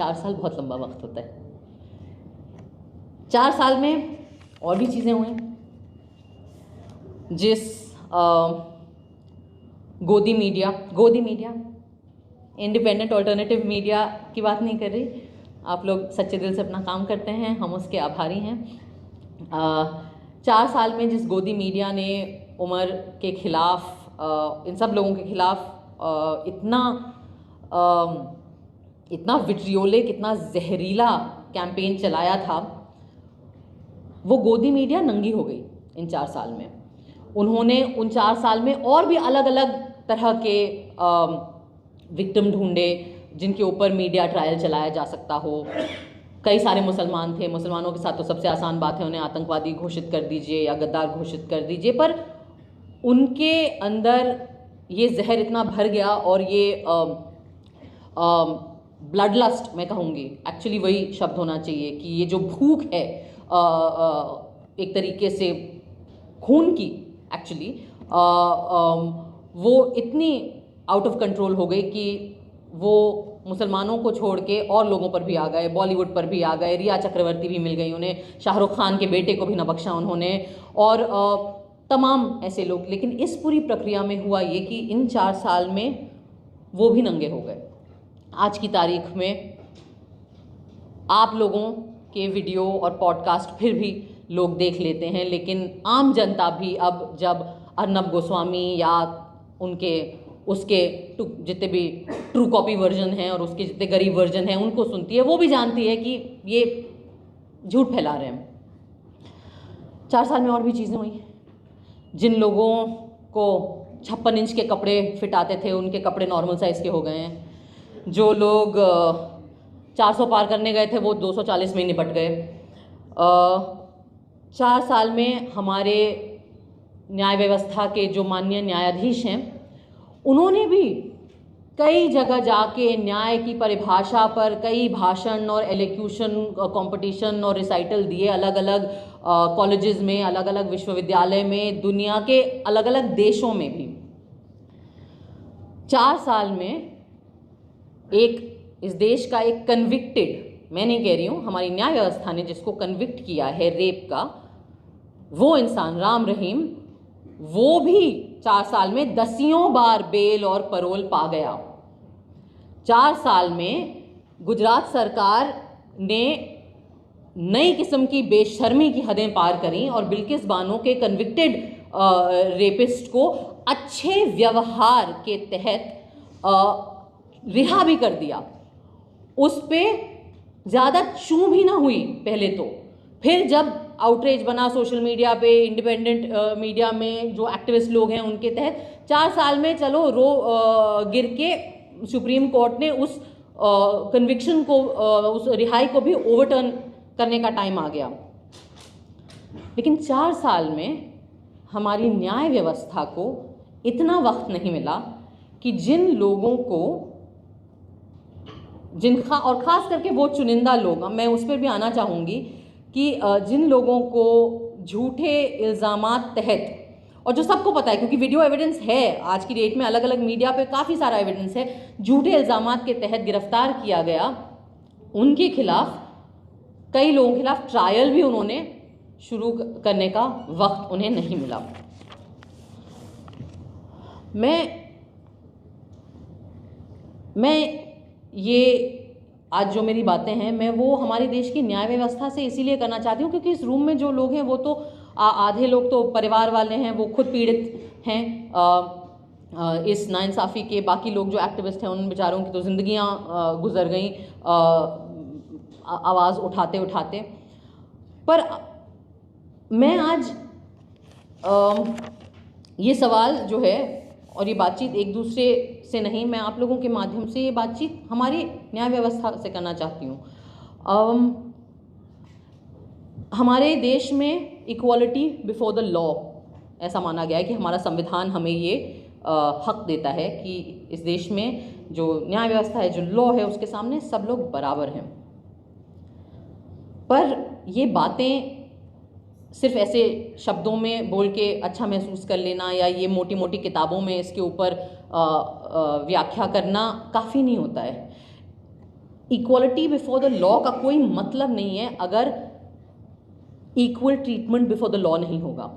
4 साल बहुत लंबा वक्त होता है। 4 साल में और भी चीज़ें हुई। जिस गोदी मीडिया इंडिपेंडेंट ऑल्टरनेटिव मीडिया की बात नहीं कर रही, आप लोग सच्चे दिल से अपना काम करते हैं, हम उसके आभारी हैं। 4 साल में जिस गोदी मीडिया ने उमर के खिलाफ, इन सब लोगों के खिलाफ इतना विट्रियोलिक, इतना जहरीला कैंपेन चलाया था, वो गोदी मीडिया नंगी हो गई इन 4 साल में। उन्होंने उन 4 साल में और भी अलग अलग तरह के विक्टिम ढूंढे जिनके ऊपर मीडिया ट्रायल चलाया जा सकता हो। कई सारे मुसलमान थे, मुसलमानों के साथ तो सबसे आसान बात है, उन्हें आतंकवादी घोषित कर दीजिए या गद्दार घोषित कर दीजिए, पर उनके अंदर ये जहर इतना भर गया और ये ब्लड लस्ट, मैं कहूँगी एक्चुअली वही शब्द होना चाहिए, कि ये जो भूख है एक तरीके से खून की, एक्चुअली वो इतनी आउट ऑफ कंट्रोल हो गई कि वो मुसलमानों को छोड़ के और लोगों पर भी आ गए, बॉलीवुड पर भी आ गए। रिया चक्रवर्ती भी मिल गई उन्हें, शाहरुख खान के बेटे को भी न बख्शा उन्होंने, और तमाम ऐसे लोग। लेकिन इस पूरी प्रक्रिया में हुआ ये कि इन 4 साल में वो भी नंगे हो गए। आज की तारीख में आप लोगों के वीडियो और पॉडकास्ट फिर भी लोग देख लेते हैं, लेकिन आम जनता भी अब जब अर्नब गोस्वामी या उसके जितने भी ट्रू कॉपी वर्जन हैं और उसके जितने गरीब वर्जन हैं उनको सुनती है, वो भी जानती है कि ये झूठ फैला रहे हैं। 4 साल में और भी चीज़ें हुई। जिन लोगों को 56 इंच के कपड़े फिट आते थे, उनके कपड़े नॉर्मल साइज़ के हो गए हैं। जो लोग 400 पार करने गए थे, वो 240 में निपट गए। 4 साल में हमारे न्याय व्यवस्था के जो माननीय न्यायाधीश हैं, उन्होंने भी कई जगह जाके न्याय की परिभाषा पर कई भाषण और एलोक्यूशन कंपटीशन और रिसाइटल दिए, अलग अलग कॉलेजेस में, अलग अलग विश्वविद्यालय में, दुनिया के अलग अलग देशों में भी। 4 साल में इस देश का एक कन्विक्टेड, मैं नहीं कह रही हूँ, हमारी न्याय व्यवस्था ने जिसको कन्विक्ट किया है रेप का, वो इंसान राम रहीम, वो भी 4 साल में 10 बार बेल और परोल पा गया। 4 साल में गुजरात सरकार ने नई किस्म की बेशर्मी की हदें पार करी और बिल्किस बानो के कन्विक्टेड रेपिस्ट को अच्छे व्यवहार के तहत रिहा भी कर दिया। उस पे ज़्यादा चूं भी ना हुई पहले तो, फिर जब आउटरीच बना सोशल मीडिया पे, इंडिपेंडेंट मीडिया में जो एक्टिविस्ट लोग हैं उनके तहत, 4 साल में चलो गिर के सुप्रीम कोर्ट ने उस कन्विक्शन को, उस रिहाई को भी ओवरटर्न करने का टाइम आ गया। लेकिन 4 साल में हमारी न्याय व्यवस्था को इतना वक्त नहीं मिला कि जिन लोगों को, और ख़ास करके वो चुनिंदा लोग, मैं उस पर भी आना चाहूँगी कि जिन लोगों को झूठे इल्ज़ामात तहत, और जो सबको पता है क्योंकि वीडियो एविडेंस है, आज की डेट में अलग अलग मीडिया पे काफ़ी सारा एविडेंस है, झूठे इल्ज़ामात के तहत गिरफ्तार किया गया, उनके खिलाफ, कई लोगों के खिलाफ ट्रायल भी उन्होंने शुरू करने का वक्त उन्हें नहीं मिला। मैं ये आज जो मेरी बातें हैं, मैं वो हमारे देश की न्याय व्यवस्था से इसीलिए करना चाहती हूँ क्योंकि इस रूम में जो लोग हैं वो तो आधे लोग तो परिवार वाले हैं, वो खुद पीड़ित हैं इस नाइंसाफ़ी के। बाकी लोग जो एक्टिविस्ट हैं, उन बेचारों की तो ज़िंदगियाँ गुजर गई आवाज़ उठाते उठाते। पर मैं आज ये सवाल जो है और ये बातचीत एक दूसरे से नहीं, मैं आप लोगों के माध्यम से ये बातचीत हमारी न्याय व्यवस्था से करना चाहती हूँ। हमारे देश में इक्वालिटी बिफोर द लॉ ऐसा माना गया है कि हमारा संविधान हमें ये हक देता है कि इस देश में जो न्याय व्यवस्था है, जो लॉ है, उसके सामने सब लोग बराबर हैं। पर ये बातें सिर्फ ऐसे शब्दों में बोल के अच्छा महसूस कर लेना या ये मोटी मोटी किताबों में इसके ऊपर व्याख्या करना काफ़ी नहीं होता है। इक्वालिटी बिफोर द लॉ का कोई मतलब नहीं है अगर equal treatment before the law नहीं होगा।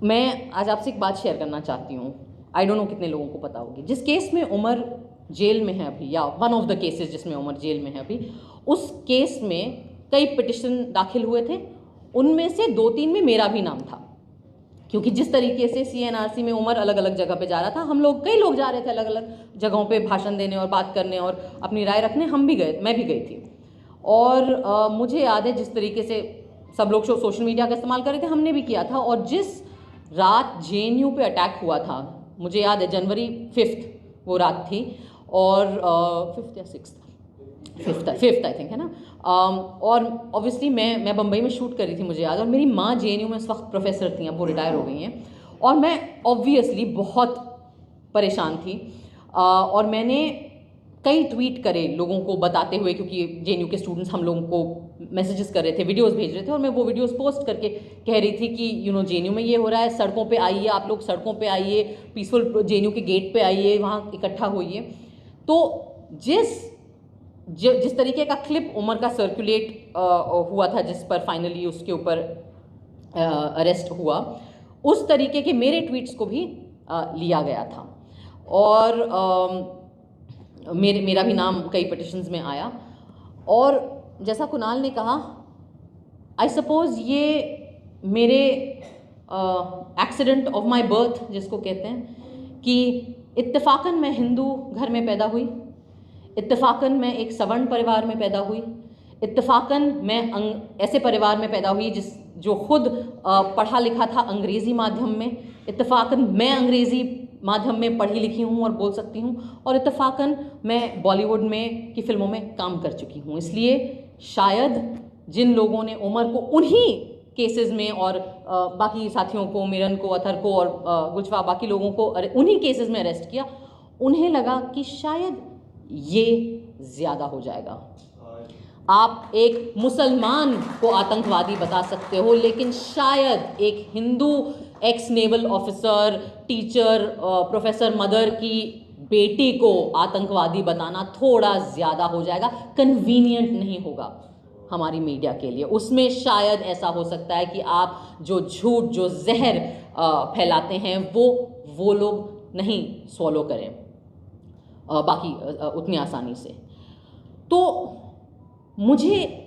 मैं आज आपसे एक बात शेयर करना चाहती हूँ, आई डोंट नो कितने लोगों को पता होगी। जिस केस में उमर जेल में है अभी, या वन ऑफ द केसेस जिसमें उमर जेल में है अभी, उस केस में कई पिटिशन दाखिल हुए थे, उनमें से 2-3 में मेरा भी नाम था, क्योंकि जिस तरीके से CNRC में उमर अलग अलग जगह पे जा रहा था, हम लोग कई लोग जा रहे थे अलग अलग जगहों पे भाषण देने और बात करने और अपनी राय रखने, हम भी गए, मैं भी गई थी। और मुझे याद है जिस तरीके से सब लोग सोशल मीडिया का इस्तेमाल कर रहे थे, हमने भी किया था। और जिस रात JNU पे अटैक हुआ था, मुझे याद है जनवरी 5 वो रात थी, और 5th या 6th, 5th आई थिंक, है ना। और ऑब्वियसली मैं बम्बई में शूट कर रही थी, मुझे याद। और मेरी माँ JNU में उस वक्त प्रोफेसर थी, अब वो रिटायर हो गई हैं, और मैं ऑब्वियसली बहुत परेशान थी। और मैंने कई ट्वीट करे लोगों को बताते हुए, क्योंकि JNU के स्टूडेंट्स हम लोगों को मैसेजेस कर रहे थे, वीडियोस भेज रहे थे, और मैं वो वीडियोस पोस्ट करके कह रही थी कि JNU में ये हो रहा है, सड़कों पे आइए, आप लोग सड़कों पे आइए, पीसफुल JNU के गेट पे आइए, वहाँ इकट्ठा होइए। तो जिस तरीके का क्लिप उमर का सर्कुलेट हुआ था, जिस पर फाइनली उसके ऊपर अरेस्ट हुआ, उस तरीके के मेरे ट्वीट्स को भी लिया गया था, और मेरा भी नाम कई पिटिशंस में आया। और जैसा कुणाल ने कहा, आई सपोज ये मेरे एक्सीडेंट ऑफ माय बर्थ जिसको कहते हैं, कि इत्तेफाकन मैं हिंदू घर में पैदा हुई, इत्तेफाकन मैं एक सवर्ण परिवार में पैदा हुई, इत्तेफाकन मैं ऐसे परिवार में पैदा हुई जो खुद पढ़ा लिखा था अंग्रेज़ी माध्यम में, इत्तेफाकन मैं अंग्रेज़ी माध्यम में पढ़ी लिखी हूँ और बोल सकती हूँ, और इत्तेफाकन मैं बॉलीवुड में की फिल्मों में काम कर चुकी हूँ। इसलिए शायद जिन लोगों ने उमर को उन्हीं केसेस में, और बाकी साथियों को, मिरन को, अथर को और गुलशफा, बाकी लोगों को उन्हीं केसेस में अरेस्ट किया, उन्हें लगा कि शायद ये ज़्यादा हो जाएगा। आप एक मुसलमान को आतंकवादी बता सकते हो, लेकिन शायद एक Hindu x naval officer, teacher, professor mother की बेटी को आतंकवादी बताना थोड़ा ज़्यादा हो जाएगा, कन्वीनियंट नहीं होगा हमारी मीडिया के लिए। उसमें शायद ऐसा हो सकता है कि आप जो झूठ, जो जहर फैलाते हैं, वो लोग नहीं सॉलो करें बाकी उतनी आसानी से। तो मुझे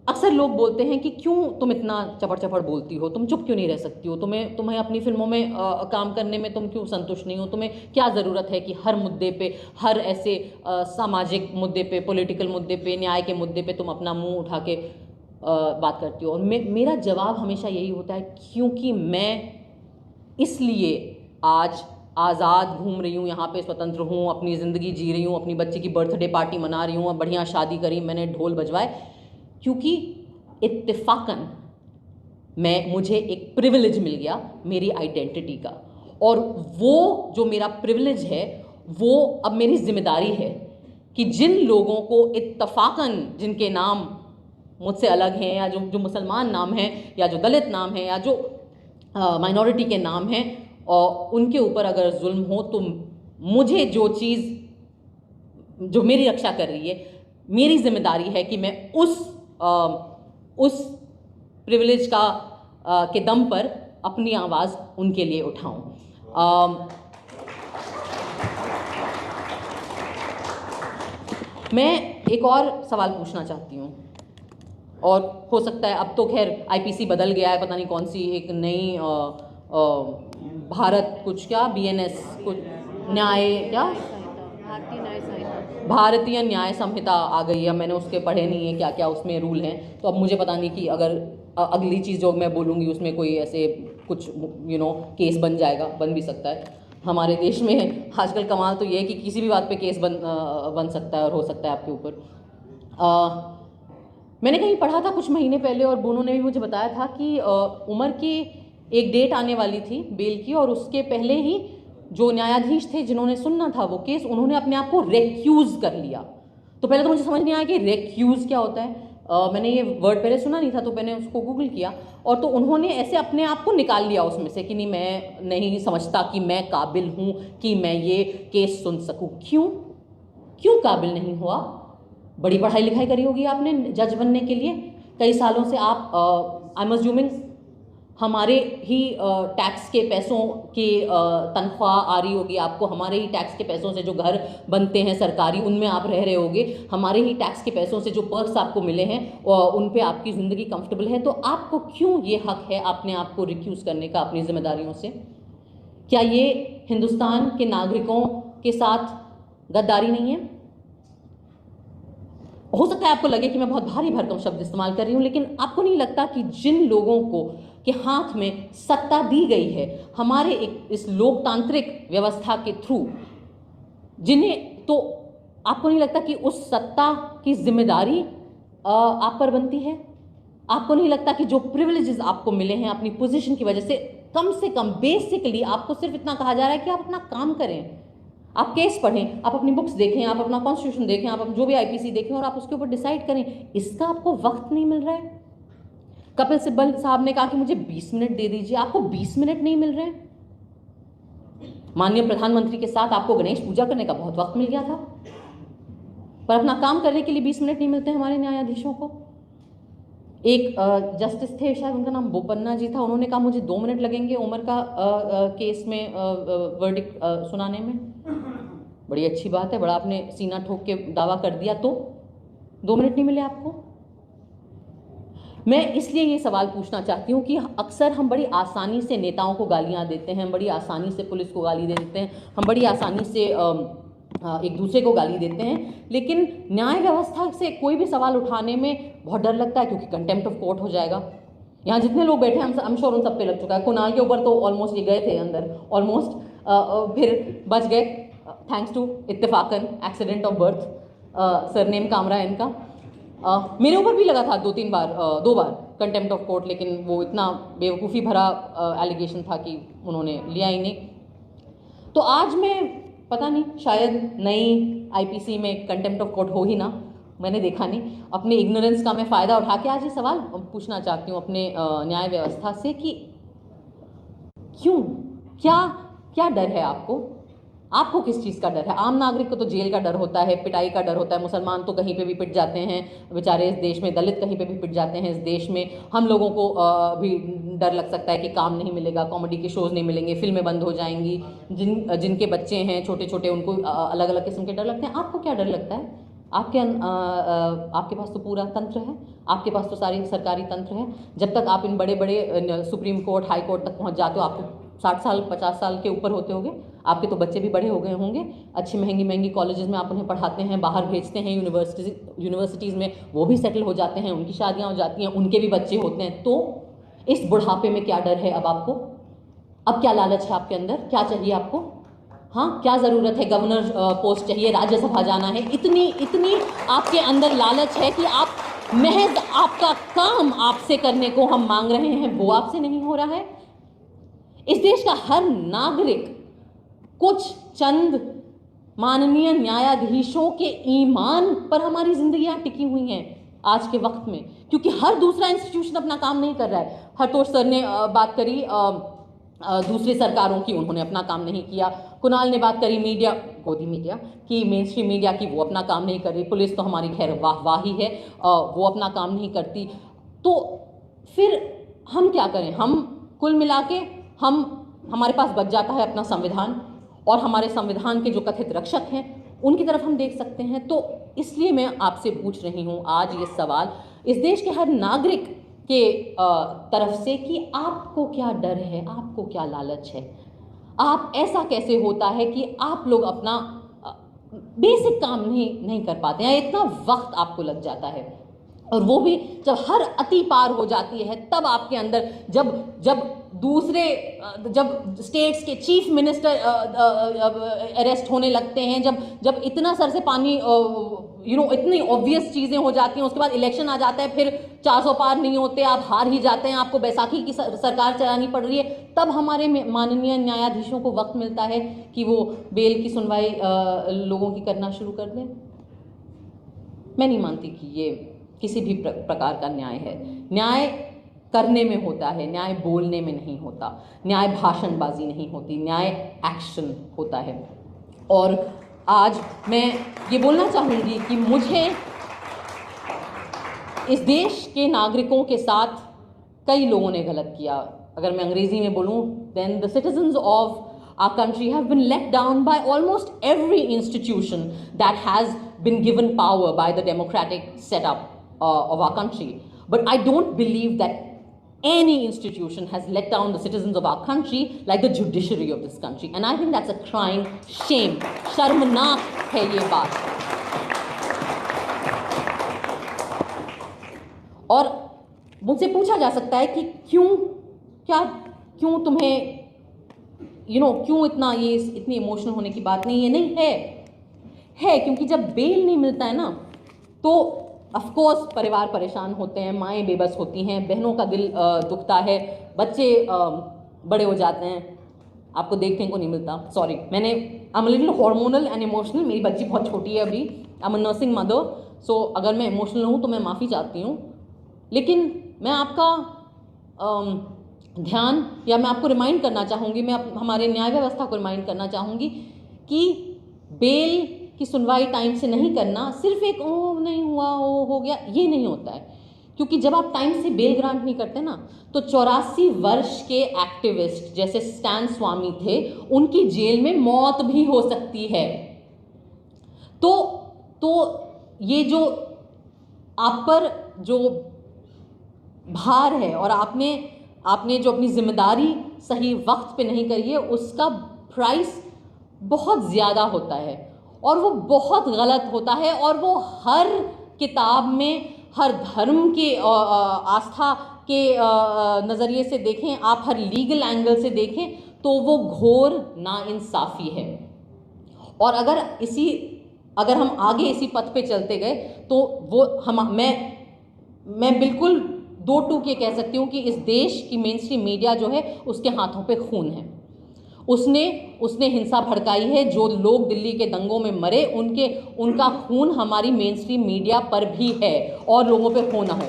अक्सर लोग बोलते हैं कि क्यों तुम इतना चपड़ बोलती हो, तुम चुप क्यों नहीं रह सकती हो, तुम्हें अपनी फिल्मों में काम करने में तुम क्यों संतुष्ट नहीं हो, तुम्हें क्या ज़रूरत है कि हर मुद्दे पे, हर ऐसे सामाजिक मुद्दे पे, पॉलिटिकल मुद्दे पे, न्याय के मुद्दे पे तुम अपना मुंह उठा के बात करती हो। और मेरा जवाब हमेशा यही होता है, क्योंकि मैं इसलिए आज आज़ाद घूम रही हूँ, यहाँ पे स्वतंत्र हूँ, अपनी ज़िंदगी जी रही हूँ, अपनी बच्ची की बर्थडे पार्टी मना रही हूँ, बढ़िया शादी करी, मैंने ढोल बजवाए, क्योंकि इत्तेफाकन मुझे एक प्रिविलेज मिल गया मेरी आइडेंटिटी का, और वो जो मेरा प्रिविलेज है वो अब मेरी जिम्मेदारी है कि जिन लोगों को इत्तेफाकन, जिनके नाम मुझसे अलग हैं, या जो मुसलमान नाम हैं, या जो दलित नाम है, या जो माइनॉरिटी के नाम हैं, और उनके ऊपर अगर जुल्म हो, तो मुझे जो चीज़ जो मेरी रक्षा कर रही है, मेरी जिम्मेदारी है कि मैं उस प्रिविलेज के दम पर अपनी आवाज़ उनके लिए उठाऊं। मैं एक और सवाल पूछना चाहती हूँ, और हो सकता है अब तो खैर IPC बदल गया है, पता नहीं कौन सी एक नई भारत कुछ क्या BNS कुछ न्याय, क्या भारतीय न्याय संहिता आ गई है। मैंने उसके पढ़े नहीं है क्या क्या उसमें रूल हैं, तो अब मुझे पता नहीं कि अगर अगली चीज़ जो मैं बोलूँगी उसमें कोई ऐसे कुछ केस बन जाएगा, बन भी सकता है। हमारे देश में आजकल कमाल तो ये है कि किसी भी बात पे केस बन सकता है और हो सकता है आपके ऊपर। मैंने कहीं पढ़ा था कुछ महीने पहले, और बोनो ने भी मुझे बताया था कि उमर की एक डेट आने वाली थी बेल की, और उसके पहले ही जो न्यायाधीश थे जिन्होंने सुनना था वो केस, उन्होंने अपने आप को रेक्यूज़ कर लिया। तो पहले तो मुझे समझ नहीं आया कि रेक्यूज़ क्या होता है, मैंने ये वर्ड पहले सुना नहीं था, तो मैंने उसको गूगल किया, और तो उन्होंने ऐसे अपने आप को निकाल लिया उसमें से कि नहीं, मैं नहीं समझता कि मैं काबिल हूँ कि मैं ये केस सुन सकूँ। क्यों? काबिल नहीं हुआ। बड़ी पढ़ाई लिखाई करी होगी आपने जज बनने के लिए, कई सालों से आप आई एम अज्यूमिंग हमारे ही टैक्स के पैसों की तनख्वाह आ रही होगी आपको, हमारे ही टैक्स के पैसों से जो घर बनते हैं सरकारी उनमें आप रह रहे होगे, हमारे ही टैक्स के पैसों से जो पर्क्स आपको मिले हैं उन पे आपकी ज़िंदगी कंफर्टेबल है। तो आपको क्यों ये हक है अपने आप को रिक्यूज़ करने का अपनी जिम्मेदारियों से? क्या ये हिंदुस्तान के नागरिकों के साथ गद्दारी नहीं है? हो सकता है आपको लगे कि मैं बहुत भारी भरकम शब्द इस्तेमाल कर रही हूँ, लेकिन आपको नहीं लगता कि जिन लोगों को के हाथ में सत्ता दी गई है हमारे इस लोकतांत्रिक व्यवस्था के थ्रू, जिन्हें, तो आपको नहीं लगता कि उस सत्ता की जिम्मेदारी आप पर बनती है? आपको नहीं लगता कि जो प्रिविलेजेस आपको मिले हैं अपनी पोजीशन की वजह से कम बेसिकली आपको सिर्फ इतना कहा जा रहा है कि आप अपना काम करें, आप केस पढ़ें, आप अपनी बुक्स देखें, आप अपना कॉन्स्टिट्यूशन देखें, आप जो भी आईपीसी देखें और आप उसके ऊपर डिसाइड करें। इसका आपको वक्त नहीं मिल रहा है। कपिल सिब्बल साहब ने कहा कि मुझे 20 मिनट दे दीजिए, आपको 20 मिनट नहीं मिल रहे हैं। माननीय प्रधानमंत्री के साथ आपको गणेश पूजा करने का बहुत वक्त मिल गया था, पर अपना काम करने के लिए 20 मिनट नहीं मिलते हमारे न्यायाधीशों को। एक जस्टिस थे, शायद उनका नाम बोपन्ना जी था, उन्होंने कहा मुझे 2 मिनट लगेंगे उमर का केस में वर्डिक्ट सुनाने में। बड़ी अच्छी बात है, बड़ा आपने सीना ठोक के दावा कर दिया, तो 2 मिनट नहीं मिले आपको। मैं इसलिए ये सवाल पूछना चाहती हूँ कि अक्सर हम बड़ी आसानी से नेताओं को गालियाँ देते हैं, हम बड़ी आसानी से पुलिस को गाली दे देते हैं, हम बड़ी आसानी से एक दूसरे को गाली देते हैं, लेकिन न्याय व्यवस्था से कोई भी सवाल उठाने में बहुत डर लगता है, क्योंकि कंटेम्प्ट ऑफ कोर्ट हो जाएगा। यहाँ जितने लोग बैठे हैं हम श्योर उन सब पे लग चुका है। कुणाल के ऊपर तो ऑलमोस्ट ये गए थे अंदर, ऑलमोस्ट, फिर बच गए थैंक्स टू इत्तेफाकन accident of birth, surname Kamra इनका। मेरे ऊपर भी लगा था 2 बार कंटेम्प्ट ऑफ कोर्ट, लेकिन वो इतना बेवकूफ़ी भरा एलिगेशन था कि उन्होंने लिया ही नहीं। तो आज मैं पता नहीं, शायद नई आईपीसी में कंटेम्प्ट ऑफ कोर्ट हो ही ना, मैंने देखा नहीं। अपने इग्नोरेंस का मैं फ़ायदा उठा के आज ये सवाल पूछना चाहती हूँ अपने न्याय व्यवस्था से कि क्यों, क्या डर है आपको किस चीज़ का डर है? आम नागरिक को तो जेल का डर होता है, पिटाई का डर होता है, मुसलमान तो कहीं पे भी पिट जाते हैं बेचारे इस देश में, दलित कहीं पे भी पिट जाते हैं इस देश में। हम लोगों को भी डर लग सकता है कि काम नहीं मिलेगा, कॉमेडी के शोज़ नहीं मिलेंगे, फिल्में बंद हो जाएंगी, जिनके बच्चे हैं छोटे छोटे उनको अलग अलग किस्म के डर लगते हैं। आपको क्या डर लगता है? आपके पास तो पूरा तंत्र है, आपके पास तो सारी सरकारी तंत्र है। जब तक आप इन बड़े बड़े सुप्रीम कोर्ट, हाई कोर्ट तक पहुंच जाते हो, आपको 60 साल 50 साल के ऊपर होते होंगे, आपके तो बच्चे भी बड़े हो गए होंगे, अच्छी महंगी कॉलेजेस में आप उन्हें पढ़ाते हैं, बाहर भेजते हैं यूनिवर्सिटीज़ में, वो भी सेटल हो जाते हैं, उनकी शादियाँ हो जाती हैं, उनके भी बच्चे होते हैं। तो इस बुढ़ापे में क्या डर है अब आपको? अब क्या लालच है आपके अंदर? क्या चाहिए आपको? हाँ, क्या ज़रूरत है? गवर्नर पोस्ट चाहिए, राज्यसभा जाना है, इतनी आपके अंदर लालच है कि आप महज आपका काम आपसे करने को हम मांग रहे हैं, वो आपसे नहीं हो रहा है। इस देश का हर नागरिक कुछ चंद माननीय न्यायाधीशों के ईमान पर हमारी जिंदगियां टिकी हुई हैं आज के वक्त में, क्योंकि हर दूसरा इंस्टीट्यूशन अपना काम नहीं कर रहा है। हरतोष सर ने बात करी दूसरी सरकारों की, उन्होंने अपना काम नहीं किया। कुणाल ने बात करी गोदी मीडिया की, मेन स्ट्रीम मीडिया की, वो अपना काम नहीं कर रही। पुलिस तो हमारी खैर वाहवाही है, वो अपना काम नहीं करती। तो फिर हम क्या करें? हम कुल मिला के हमारे पास बच जाता है अपना संविधान, और हमारे संविधान के जो कथित रक्षक हैं उनकी तरफ हम देख सकते हैं। तो इसलिए मैं आपसे पूछ रही हूँ आज ये सवाल इस देश के हर नागरिक के तरफ से कि आपको क्या डर है, आपको क्या लालच है? आप, ऐसा कैसे होता है कि आप लोग अपना बेसिक काम नहीं कर पाते हैं? इतना वक्त आपको लग जाता है, और वो भी जब हर अति पार हो जाती है, तब आपके अंदर जब स्टेट्स के चीफ मिनिस्टर अरेस्ट होने लगते हैं, जब इतना सर से पानी इतनी ऑब्वियस चीज़ें हो जाती हैं, उसके बाद इलेक्शन आ जाता है, फिर 400 पार नहीं होते, आप हार ही जाते हैं, आपको बैसाखी की सरकार चलानी पड़ रही है, तब हमारे माननीय न्यायाधीशों को वक्त मिलता है कि वो बेल की सुनवाई लोगों की करना शुरू कर दें। मैं नहीं मानती कि ये किसी भी प्रकार का न्याय है। न्याय करने में होता है, न्याय बोलने में नहीं होता, न्याय भाषणबाजी नहीं होती, न्याय एक्शन होता है। और आज मैं ये बोलना चाहूँगी कि मुझे इस देश के नागरिकों के साथ कई लोगों ने गलत किया। अगर मैं अंग्रेजी में बोलूँ, then the citizens of our country have been let down by almost every institution that has been given power by the democratic setup of our country. But I don't believe that any institution has let down the citizens of our country like the judiciary of this country. And I think that's a crying shame. शर्मनाक है ये बात। और मुझसे पूछा जा सकता है कि क्यों तुम्हें क्यों इतनी इमोशनल होने की बात नहीं है। नहीं है क्योंकि जब बेल नहीं मिलता है ना, तो ऑफ कोर्स परिवार परेशान होते हैं, माएँ बेबस होती हैं, बहनों का दिल दुखता है, बच्चे बड़े हो जाते हैं, आपको देखने को नहीं मिलता। Sorry, I am little hormonal and emotional. मेरी बच्ची बहुत छोटी है अभी, I am a nursing mother, so अगर मैं इमोशनल हूँ तो मैं माफ़ी चाहती हूँ। लेकिन मैं आपका ध्यान, या मैं आपको रिमाइंड करना चाहूँगी, मैं हमारे न्याय व्यवस्था को रिमाइंड करना चाहूँगी कि बेल की सुनवाई टाइम से नहीं करना सिर्फ एक नहीं हुआ, हो गया, ये नहीं होता है। क्योंकि जब आप टाइम से बेल ग्रांट नहीं करते ना, तो 84 वर्ष के एक्टिविस्ट जैसे स्टैन स्वामी थे, उनकी जेल में मौत भी हो सकती है। तो ये जो आप पर जो भार है, और आपने जो अपनी जिम्मेदारी सही वक्त पे नहीं करी है, उसका प्राइस बहुत ज़्यादा होता है और वो बहुत गलत होता है। और वो हर किताब में, हर धर्म के आस्था के नज़रिए से देखें, आप हर लीगल एंगल से देखें, तो वो घोर नाइंसाफ़ी है। और अगर हम आगे इसी पथ पे चलते गए तो मैं बिल्कुल 2 टूक ये कह सकती हूँ कि इस देश की मेन स्ट्रीम मीडिया जो है, उसके हाथों पे खून है। उसने हिंसा भड़काई है। जो लोग दिल्ली के दंगों में मरे, उनका खून हमारी मेन स्ट्रीम मीडिया पर भी है, और लोगों पे हो ना हो।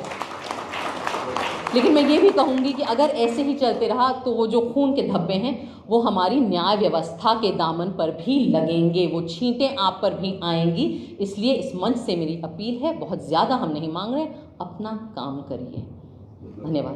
लेकिन मैं ये भी कहूँगी कि अगर ऐसे ही चलते रहा तो वो जो खून के धब्बे हैं, वो हमारी न्याय व्यवस्था के दामन पर भी लगेंगे, वो छींटें आप पर भी आएंगी। इसलिए इस मंच से मेरी अपील है, बहुत ज़्यादा हम नहीं मांग रहे, अपना काम करिए। धन्यवाद।